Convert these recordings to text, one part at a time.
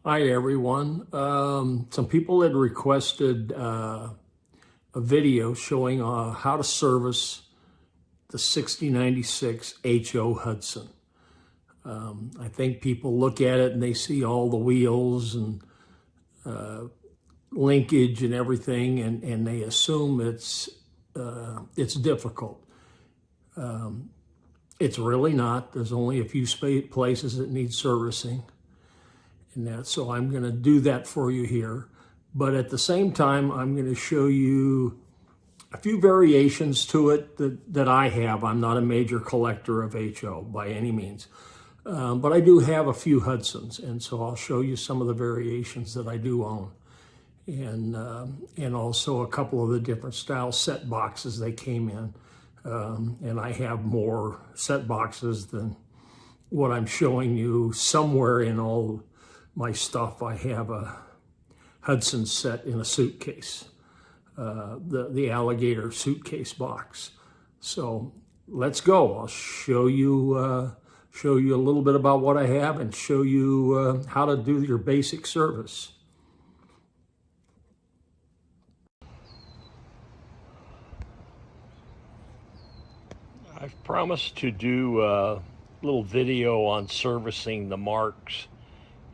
Hi everyone. Some people had requested a video showing how to service the 6096 H0 Hudson. I think people look at it and they see all the wheels and linkage and everything, and they assume it's difficult. It's really not. There's only a few places that need servicing. So I'm going to do that for you here. But at the same time, I'm going to show you a few variations to it that I have. I'm not a major collector of H0 by any means. But I do have a few Hudsons, and so I'll show you some of the variations that I do own. And also a couple of the different style set boxes they came in. And I have more set boxes than what I'm showing you. Somewhere in all my stuff, I have a Hudson set in a suitcase, the alligator suitcase box. So let's go. I'll show you a little bit about what I have and show you how to do your basic service. I've promised to do a little video on servicing the Marx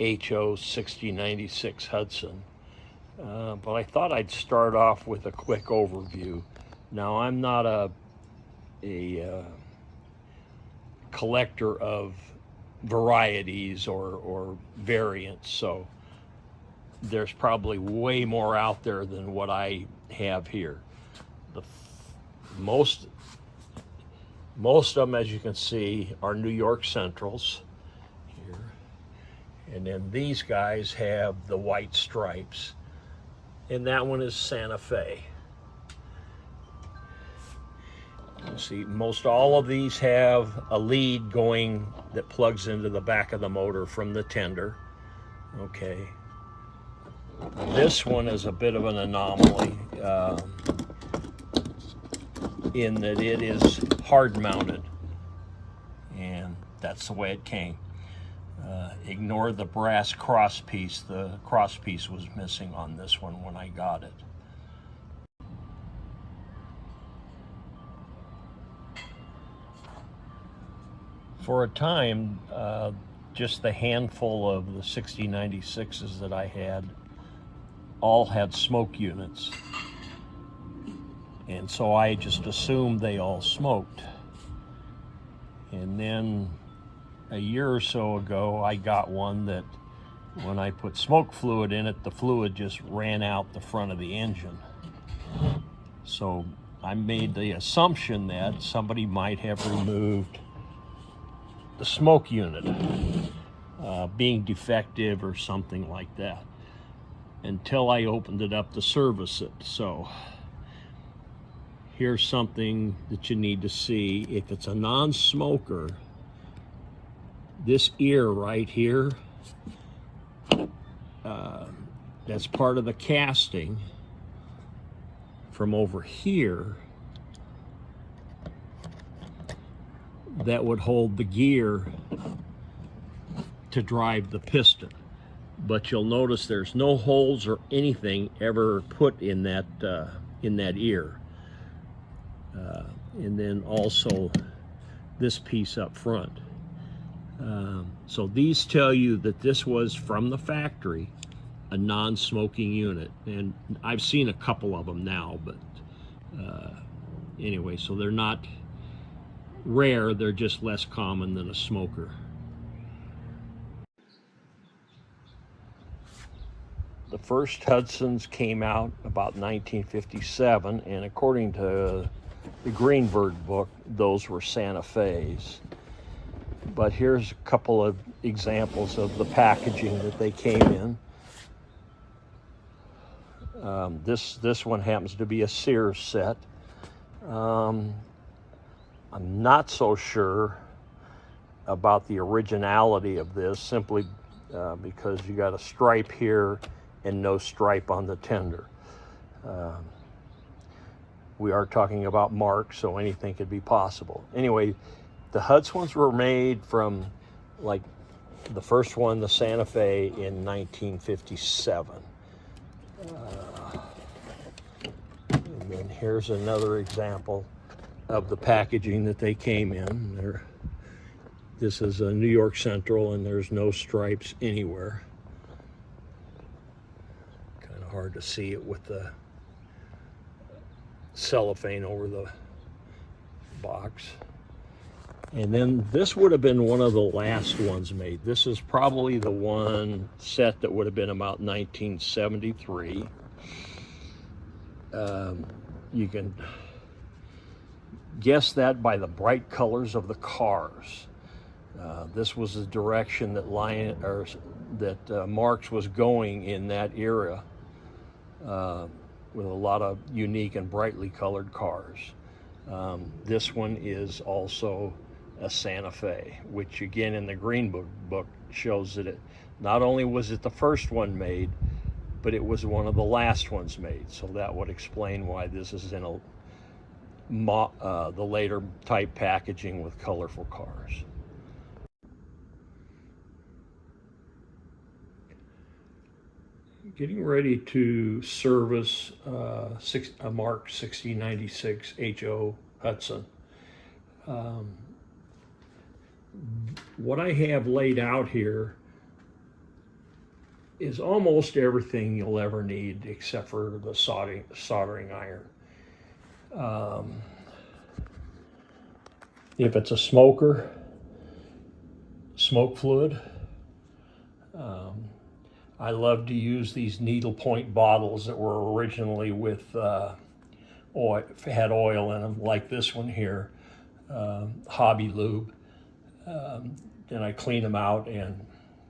H0 6096 Hudson, but I thought I'd start off with a quick overview. Now, I'm not a collector of varieties or variants, so there's probably way more out there than what I have here. Most of them, as you can see, are New York Centrals here. And then these guys have the white stripes. And that one is Santa Fe. You see, most all of these have a lead going that plugs into the back of the motor from the tender. Okay. This one is a bit of an anomaly in that it is hard mounted, and that's the way it came. Ignore the brass cross piece. The cross piece was missing on this one when I got it. For a time, just the handful of the 6096s that I had all had smoke units. And so I just assumed they all smoked. And then a year or so ago, I got one that when I put smoke fluid in it, the fluid just ran out the front of the engine. So I made the assumption that somebody might have removed the smoke unit, being defective or something like that, until I opened it up to service it. So here's something that you need to see. If it's a non-smoker, this ear right here, that's part of the casting from over here that would hold the gear to drive the piston. But you'll notice there's no holes or anything ever put in that ear. And then also this piece up front. So these tell you that this was from the factory, a non-smoking unit. And I've seen a couple of them now, but anyway, so they're not rare, they're just less common than a smoker. The first Hudsons came out about 1957, and according to the Greenberg book, those were Santa Fe's. But here's a couple of examples of the packaging that they came in. This one happens to be a Sears set. I'm not so sure about the originality of this, simply because you got a stripe here and no stripe on the tender. We are talking about Marx, so anything could be possible. Anyway, the Hudsons were made from like The first one, the Santa Fe, in 1957. And then here's another example of the packaging that they came in. This is a New York Central, and there's no stripes anywhere. Kind of hard to see it with the cellophane over the box. And then this would have been one of the last ones made. This is probably the one set that would have been about 1973. You can guess that by the bright colors of the cars. This was the direction that Marx was going in that era, with a lot of unique and brightly colored cars. This one is also a Santa Fe, which again in the Green Book shows that it not only was it the first one made, but it was one of the last ones made. So that would explain why this is in the later type packaging with colorful cars. Getting ready to service a Marx 1696 H0 Hudson. What I have laid out here is almost everything you'll ever need except for the soldering iron. If it's a smoker, smoke fluid. I love to use these needlepoint bottles that were originally with oil, had oil in them, like this one here, Hobby Lube. Then I clean them out and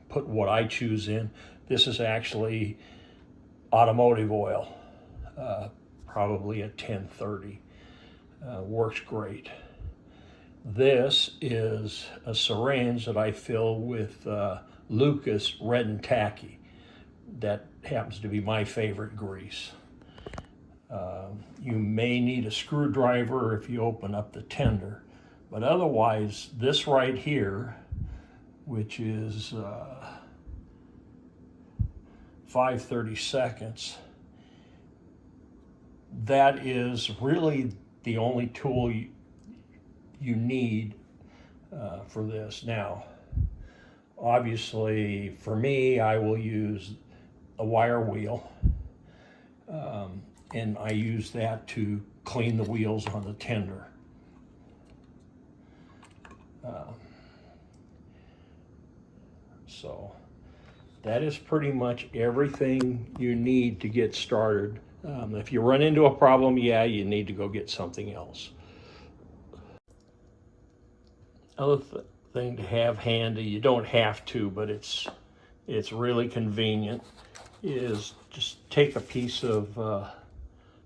put what I choose in. This is actually automotive oil, probably a 1030. Works great. This is a syringe that I fill with Lucas Red and Tacky. That happens to be my favorite grease. You may need a screwdriver if you open up the tender, but otherwise this right here, which is 5/32, that is really the only tool you need for this. Now, obviously for me, I will use a wire wheel, and I use that to clean the wheels on the tender. So that is pretty much everything you need to get started. If you run into a problem, yeah, you need to go get something else. Other thing to have handy, you don't have to, but it's really convenient, is just take a piece of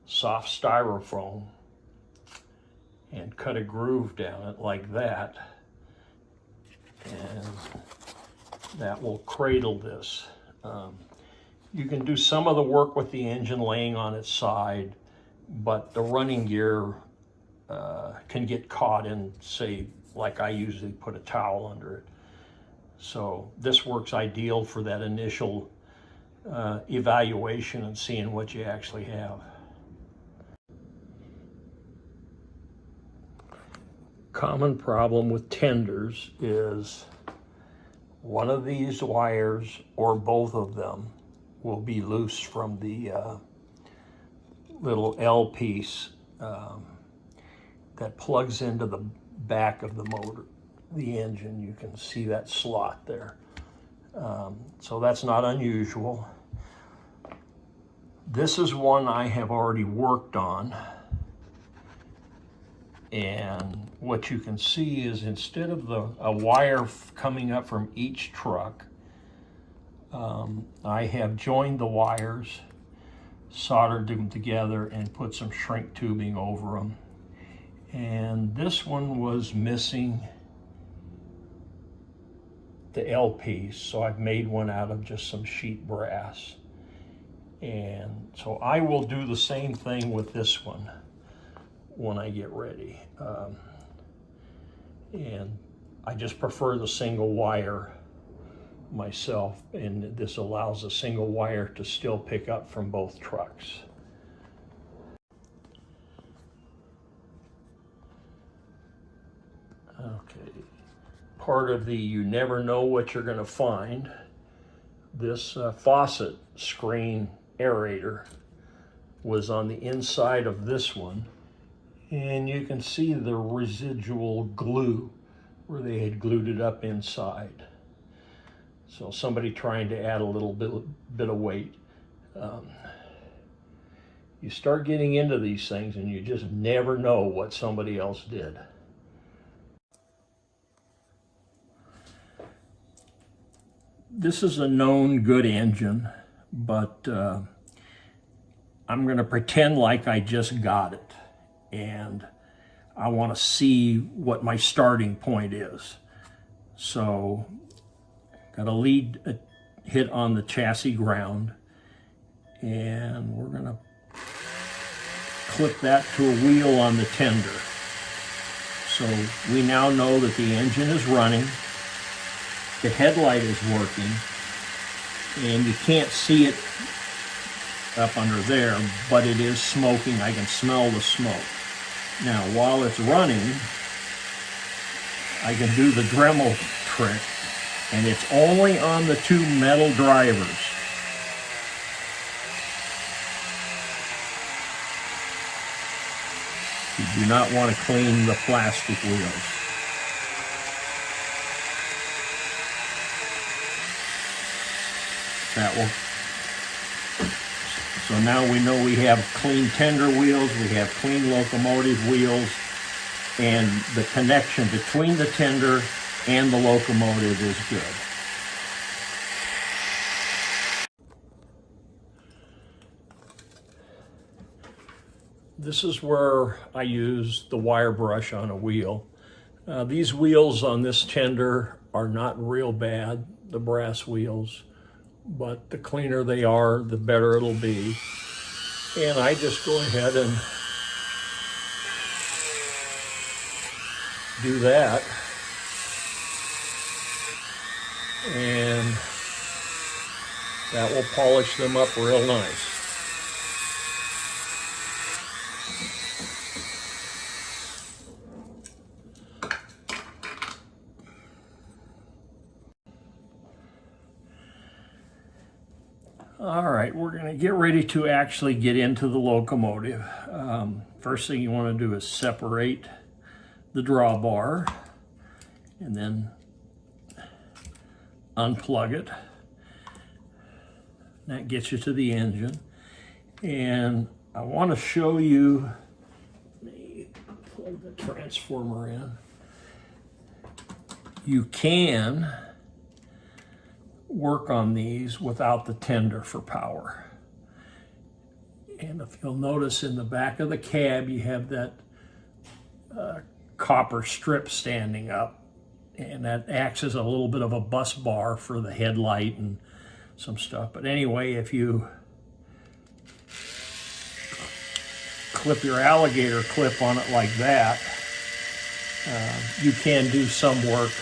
soft styrofoam and cut a groove down it like that, and that will cradle this. You can do some of the work with the engine laying on its side, but the running gear can get caught in, say, like I usually put a towel under it. So this works ideal for that initial evaluation and seeing what you actually have. Common problem with tenders is one of these wires or both of them will be loose from the little L piece that plugs into the back of the motor, the engine. You can see that slot there. So that's not unusual. This is one I have already worked on. And what you can see is instead of a wire coming up from each truck, I have joined the wires, soldered them together, and put some shrink tubing over them. And this one was missing the L piece, so I've made one out of just some sheet brass. And so I will do the same thing with this one when I get ready. And I just prefer the single wire myself, and this allows a single wire to still pick up from both trucks. Okay, part of the you never know what you're going to find, this Faucet Screen aerator was on the inside of this one, and you can see the residual glue where they had glued it up inside. So somebody trying to add a little bit of weight. You start getting into these things and you just never know what somebody else did. This is a known good engine, but I'm going to pretend like I just got it, and I want to see what my starting point is. So, got a lead hit on the chassis ground, and we're going to clip that to a wheel on the tender. So we now know that the engine is running, the headlight is working, and you can't see it up under there, but it is smoking. I can smell the smoke. Now, while it's running, I can do the Dremel trick, and it's only on the two metal drivers. You do not want to clean the plastic wheels. That will. So now we know we have clean tender wheels, we have clean locomotive wheels, and the connection between the tender and the locomotive is good. This is where I use the wire brush on a wheel. These wheels on this tender are not real bad, the brass wheels, but the cleaner they are, the better it'll be. And I just go ahead and do that. And that will polish them up real nice. All right, we're going to get ready to actually get into the locomotive. First thing you want to do is separate the drawbar and then unplug it. That gets you to the engine. And I want to show you, let me plug the transformer in. You can work on these without the tender for power. And if you'll notice in the back of the cab, you have that copper strip standing up, and that acts as a little bit of a bus bar for the headlight and some stuff. But anyway, if you clip your alligator clip on it like that, you can do some work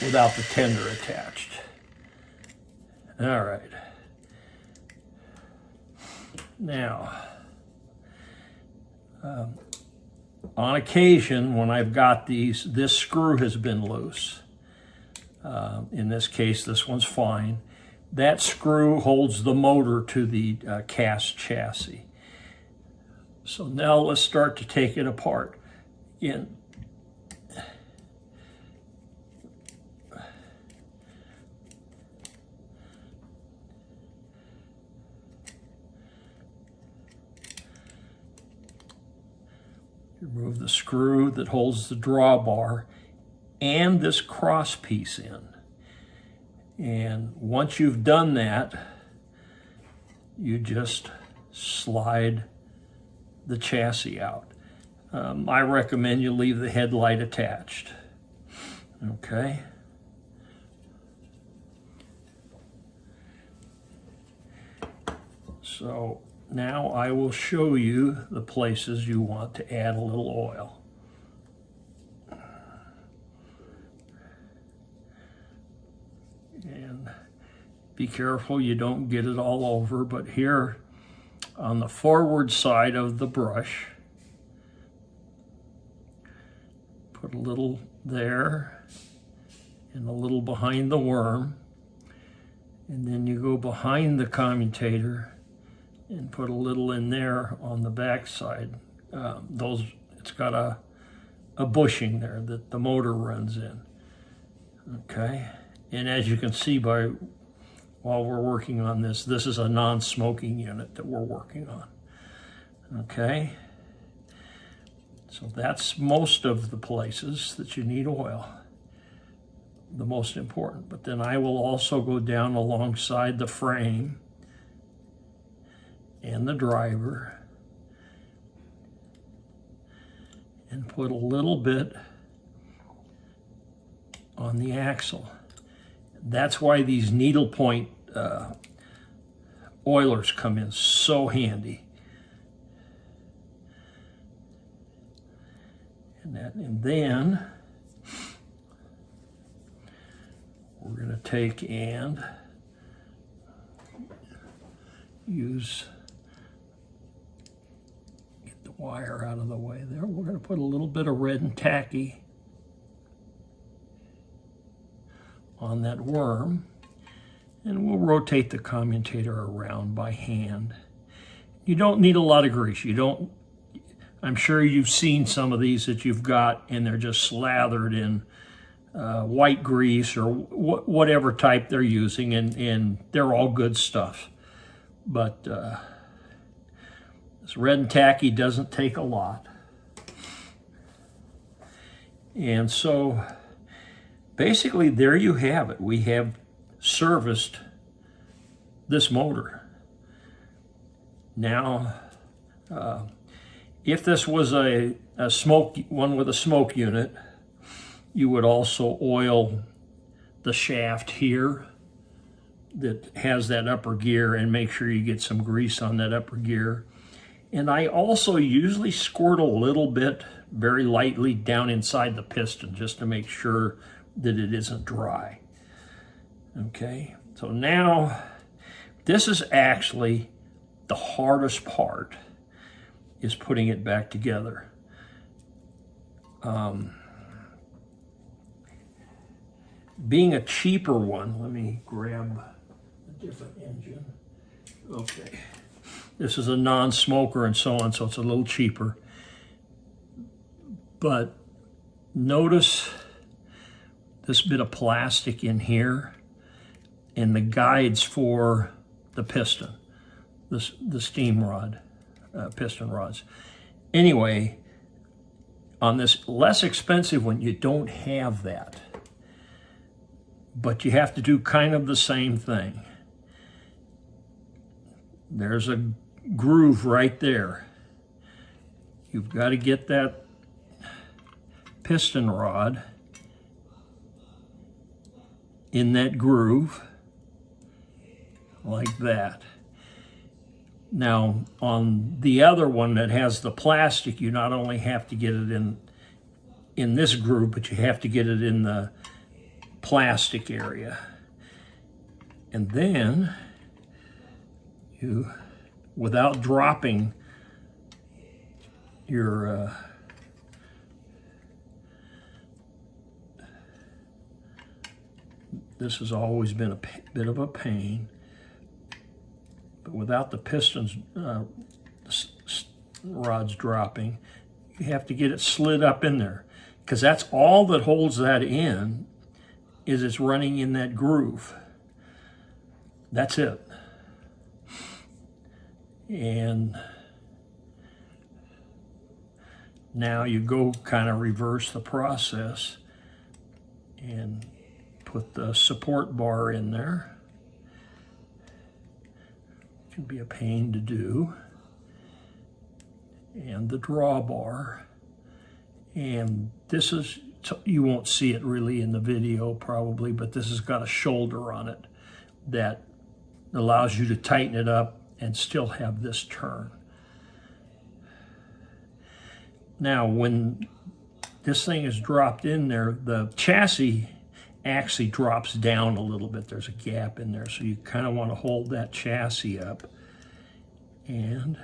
without the tender attached. All right. Now, on occasion, when I've got these, this screw has been loose. In this case, this one's fine. That screw holds the motor to the cast chassis. So now let's start to take it apart. Again, remove the screw that holds the drawbar and this cross piece in. And once you've done that, you just slide the chassis out. I recommend you leave the headlight attached. Okay. So now I will show you the places you want to add a little oil. And be careful you don't get it all over, but here on the forward side of the brush, put a little there and a little behind the worm, and then you go behind the commutator and put a little in there on the back side. It's got a bushing there that the motor runs in. Okay, and as you can see while we're working on this is a non-smoking unit that we're working on. Okay, so that's most of the places that you need oil, the most important. But then I will also go down alongside the frame and the driver and put a little bit on the axle. That's why these needle point oilers come in so handy. And then we're going to take and get the wire out of the way there. We're going to put a little bit of red and tacky on that worm, and we'll rotate the commutator around by hand. You don't need a lot of grease. I'm sure you've seen some of these that you've got and they're just slathered in white grease or whatever type they're using, and they're all good stuff. But this red and tacky doesn't take a lot. And so basically there you have it. We have serviced this motor. Now, if this was a one with a smoke unit, you would also oil the shaft here that has that upper gear and make sure you get some grease on that upper gear. And I also usually squirt a little bit, very lightly, down inside the piston just to make sure that it isn't dry. Okay, so now this is actually the hardest part, is putting it back together. Being a cheaper one, let me grab a different engine. Okay, this is a non-smoker and so on, so it's a little cheaper. But notice this bit of plastic in here and the guides for the piston, the steam rod, piston rods. Anyway, on this less expensive one, you don't have that. But you have to do kind of the same thing. There's a groove right there. You've got to get that piston rod in that groove like that. Now, on the other one that has the plastic, you not only have to get it in this groove, but you have to get it in the plastic area. And then you, without dropping your this has always been a bit of a pain, but without the pistons rods dropping, you have to get it slid up in there, because that's all that holds that in, is it's running in that groove. That's it. And now you go kind of reverse the process and put the support bar in there. It can be a pain to do. And the drawbar. And this is, you won't see it really in the video probably, but this has got a shoulder on it that allows you to tighten it up and still have this turn. Now, when this thing is dropped in there, the chassis actually drops down a little bit. There's a gap in there, so you kind of want to hold that chassis up and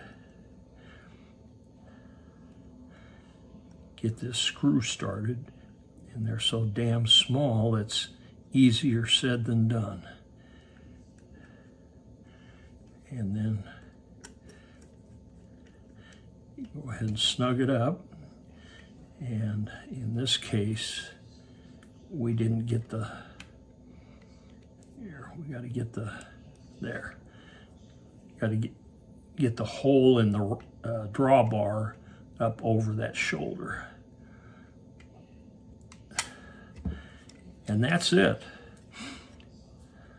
get this screw started. And they're so damn small, it's easier said than done. And then go ahead and snug it up. And in this case, we didn't get the, here, we got to get the, there. Got to get the hole in the drawbar up over that shoulder. And that's it.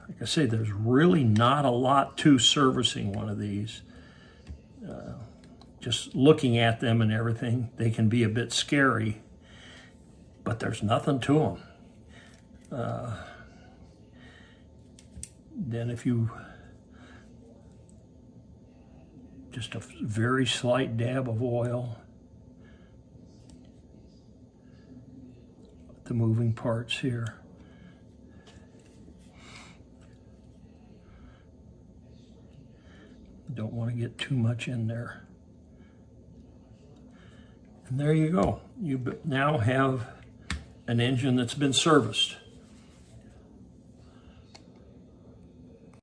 Like I say, there's really not a lot to servicing one of these. Just looking at them and everything, they can be a bit scary, but there's nothing to them. Then if you, just a very slight dab of oil, the moving parts here. Don't want to get too much in there. And there you go. You now have an engine that's been serviced.